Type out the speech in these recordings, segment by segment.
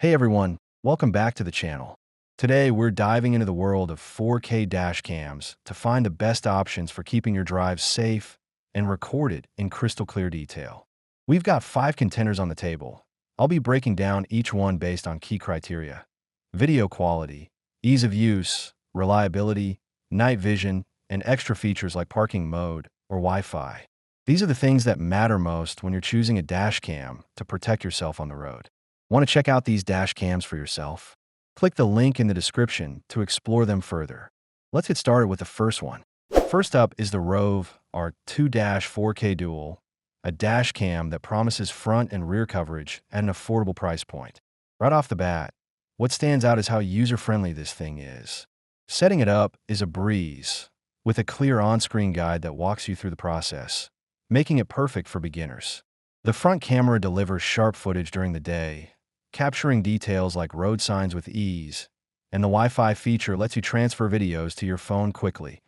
Hey everyone, welcome back to the channel. Today we're diving into the world of 4K dash cams to find the best options for keeping your drives safe and recorded in crystal clear detail. We've got 5 contenders on the table. I'll be breaking down each one based on key criteria: video quality, ease of use, reliability, night vision, and extra features like parking mode or Wi-Fi. These are the things that matter most when you're choosing a dash cam to protect yourself on the road. Want to check out these dash cams for yourself? Click the link in the description to explore them further. Let's get started with the first one. First up is the ROVE R229 Dual, a dash cam that promises front and rear coverage at an affordable price point. Right off the bat, what stands out is how user-friendly this thing is. Setting it up is a breeze, with a clear on-screen guide that walks you through the process, making it perfect for beginners. The front camera delivers sharp footage during the day, capturing details like road signs with ease, and the Wi-Fi feature lets you transfer videos to your phone quickly,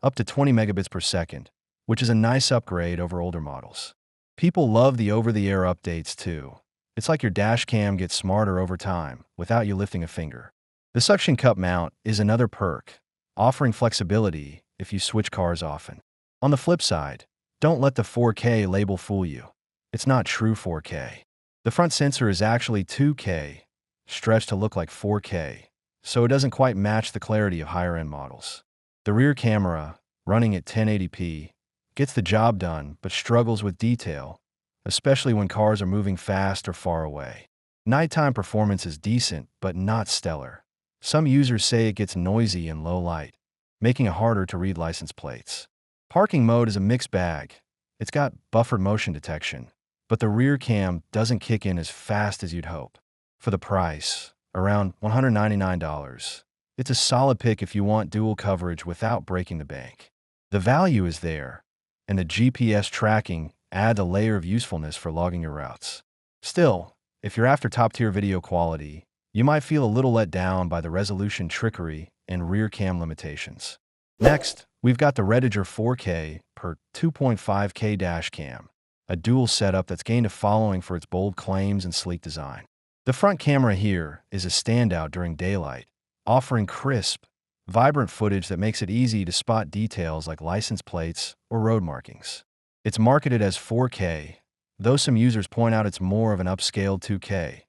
up to 20 megabits per second, which is a nice upgrade over older models. People love the over-the-air updates too. It's like your dash cam gets smarter over time without you lifting a finger. The suction cup mount is another perk, offering flexibility if you switch cars often. On the flip side, don't let the 4K label fool you. It's not true 4K. The front sensor is actually 2K, stretched to look like 4K, so it doesn't quite match the clarity of higher-end models. The rear camera, running at 1080p, gets the job done but struggles with detail, especially when cars are moving fast or far away. Nighttime performance is decent but not stellar. Some users say it gets noisy in low light, making it harder to read license plates. Parking mode is a mixed bag. It's got buffered motion detection, but the rear cam doesn't kick in as fast as you'd hope. For the price, around $199, it's a solid pick if you want dual coverage without breaking the bank. The value is there, and the GPS tracking adds a layer of usefulness for logging your routes. Still, if you're after top-tier video quality, you might feel a little let down by the resolution trickery and rear cam limitations. Next, we've got the REDTIGER 4K per 2.5K dash cam, a dual setup that's gained a following for its bold claims and sleek design. The front camera here is a standout during daylight, offering crisp, vibrant footage that makes it easy to spot details like license plates or road markings. It's marketed as 4K, though some users point out it's more of an upscaled 2K,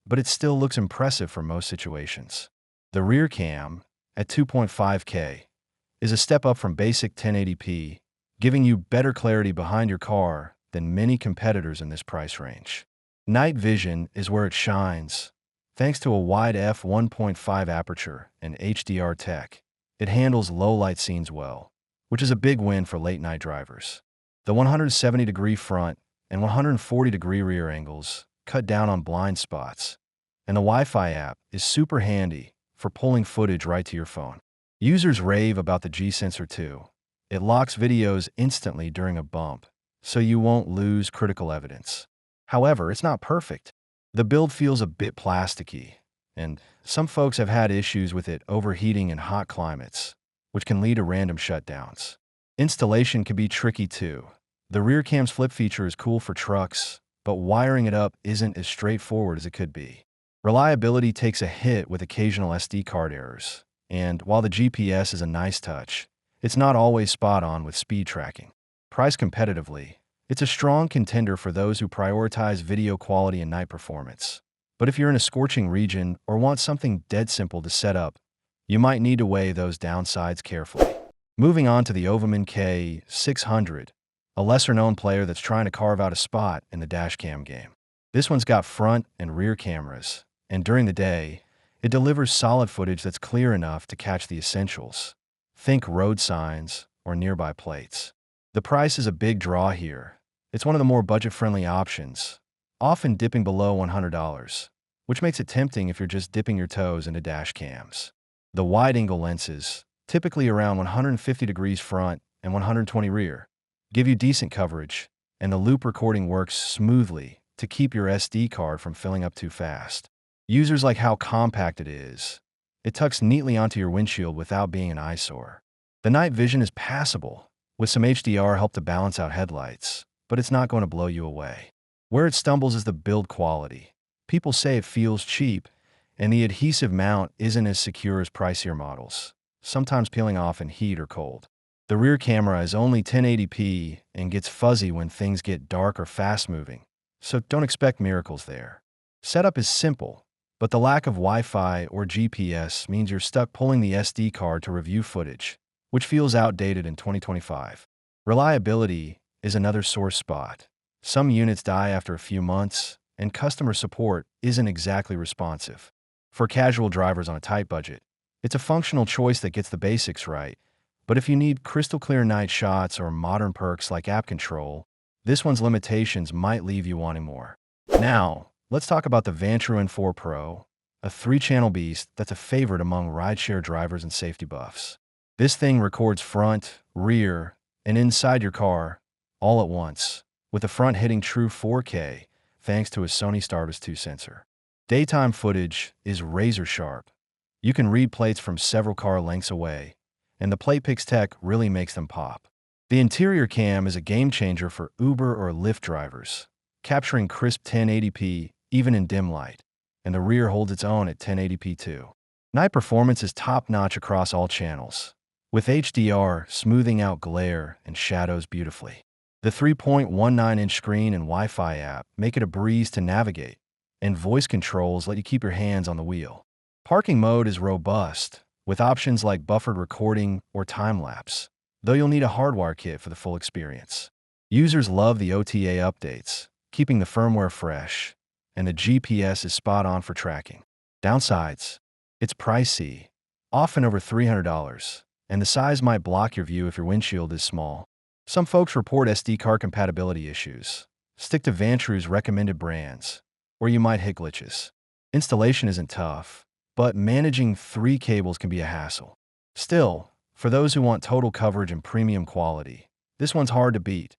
but it still looks impressive for most situations. The rear cam, at 2.5K, is a step up from basic 1080p, giving you better clarity behind your car than many competitors in this price range. Night vision is where it shines. Thanks to a wide f1.5 aperture and HDR tech, it handles low-light scenes well, which is a big win for late-night drivers. The 170-degree front and 140-degree rear angles cut down on blind spots, and the Wi-Fi app is super handy for pulling footage right to your phone. Users rave about the G-Sensor too. It locks videos instantly during a bump, so you won't lose critical evidence. However, it's not perfect. The build feels a bit plasticky, and some folks have had issues with it overheating in hot climates, which can lead to random shutdowns. Installation can be tricky too. The rear cam's flip feature is cool for trucks, but wiring it up isn't as straightforward as it could be. Reliability takes a hit with occasional SD card errors, and while the GPS is a nice touch, it's not always spot on with speed tracking. Priced competitively, it's a strong contender for those who prioritize video quality and night performance. But if you're in a scorching region or want something dead simple to set up, you might need to weigh those downsides carefully. Moving on to the OVAMAN K600, a lesser-known player that's trying to carve out a spot in the dashcam game. This one's got front and rear cameras, and during the day, it delivers solid footage that's clear enough to catch the essentials. Think road signs or nearby plates. The price is a big draw here. It's one of the more budget-friendly options, often dipping below $100, which makes it tempting if you're just dipping your toes into dash cams. The wide-angle lenses, typically around 150 degrees front and 120 rear, give you decent coverage, and the loop recording works smoothly to keep your SD card from filling up too fast. Users like how compact it is. It tucks neatly onto your windshield without being an eyesore. The night vision is passable, with some HDR help to balance out headlights, but it's not going to blow you away. Where it stumbles is the build quality. People say it feels cheap, and the adhesive mount isn't as secure as pricier models, sometimes peeling off in heat or cold. The rear camera is only 1080p and gets fuzzy when things get dark or fast-moving, so don't expect miracles there. Setup is simple, but the lack of Wi-Fi or GPS means you're stuck pulling the SD card to review footage, which feels outdated in 2025. Reliability is another sore spot. Some units die after a few months, and customer support isn't exactly responsive. For casual drivers on a tight budget, it's a functional choice that gets the basics right, but if you need crystal clear night shots or modern perks like app control, this one's limitations might leave you wanting more. Now, let's talk about the Vantrue N4 Pro, a 3-channel beast that's a favorite among rideshare drivers and safety buffs. This thing records front, rear, and inside your car all at once, with the front hitting true 4K thanks to a Sony Starvis 2 sensor. Daytime footage is razor sharp. You can read plates from several car lengths away, and the plate picks tech really makes them pop. The interior cam is a game changer for Uber or Lyft drivers, capturing crisp 1080p even in dim light, and the rear holds its own at 1080p too. Night performance is top-notch across all channels, with HDR smoothing out glare and shadows beautifully. The 3.19-inch screen and Wi-Fi app make it a breeze to navigate, and voice controls let you keep your hands on the wheel. Parking mode is robust, with options like buffered recording or time-lapse, though you'll need a hardwire kit for the full experience. Users love the OTA updates, keeping the firmware fresh, and the GPS is spot on for tracking. Downsides: it's pricey, often over $300, and the size might block your view if your windshield is small. Some folks report SD card compatibility issues. Stick to Vantrue's recommended brands, or you might hit glitches. Installation isn't tough, but managing 3 cables can be a hassle. Still, for those who want total coverage and premium quality, this one's hard to beat.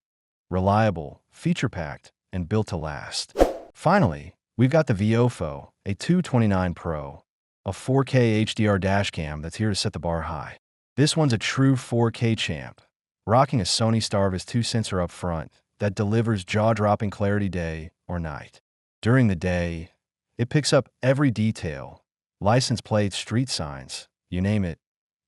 Reliable, feature-packed, and built to last. Finally, we've got the VIOFO A229 Pro, a 4K HDR dashcam that's here to set the bar high. This one's a true 4K champ, rocking a Sony Starvis 2 sensor up front that delivers jaw-dropping clarity day or night. During the day, it picks up every detail, license plates, street signs, you name it,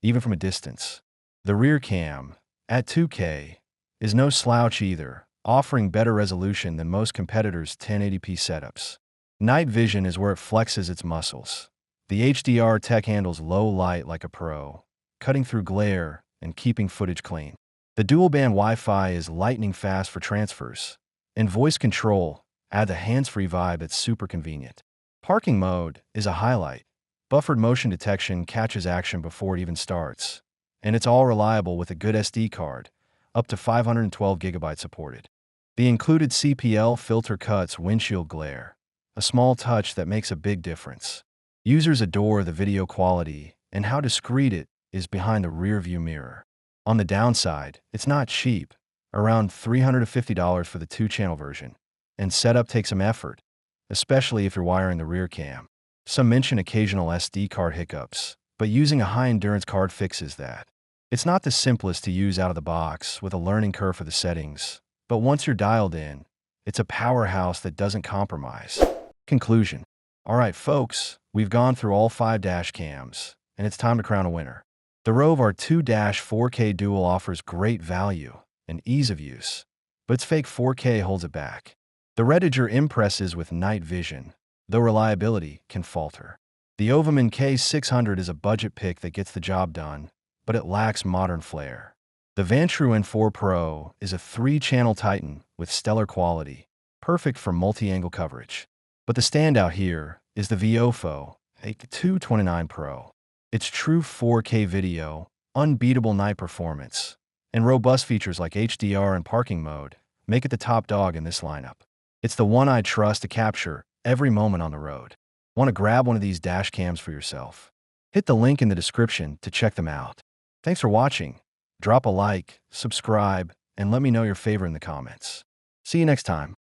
even from a distance. The rear cam, at 2K, is no slouch either, offering better resolution than most competitors' 1080p setups. Night vision is where it flexes its muscles. The HDR tech handles low light like a pro, cutting through glare and keeping footage clean. The dual-band Wi-Fi is lightning fast for transfers, and voice control adds a hands-free vibe that's super convenient. Parking mode is a highlight. Buffered motion detection catches action before it even starts, and it's all reliable with a good SD card, up to 512 GB supported. The included CPL filter cuts windshield glare, a small touch that makes a big difference. Users adore the video quality and how discreet it is behind the rear-view mirror. On the downside, it's not cheap, around $350 for the 2-channel version, and setup takes some effort, especially if you're wiring the rear cam. Some mention occasional SD card hiccups, but using a high-endurance card fixes that. It's not the simplest to use out of the box with a learning curve for the settings, but once you're dialed in, it's a powerhouse that doesn't compromise. Conclusion. Alright folks, we've gone through all 5 dash cams, and it's time to crown a winner. The ROVE R2-4K Dual offers great value and ease of use, but its fake 4K holds it back. The REDTIGER impresses with night vision, though reliability can falter. The OVAMAN K600 is a budget pick that gets the job done, but it lacks modern flair. The Vantrue N4 Pro is a 3-channel titan with stellar quality, perfect for multi-angle coverage. But the standout here is the VIOFO A229 Pro. Its true 4K video, unbeatable night performance, and robust features like HDR and parking mode make it the top dog in this lineup. It's the one I trust to capture every moment on the road. Want to grab one of these dash cams for yourself? Hit the link in the description to check them out. Thanks for watching. Drop a like, subscribe, and let me know your favorite in the comments. See you next time.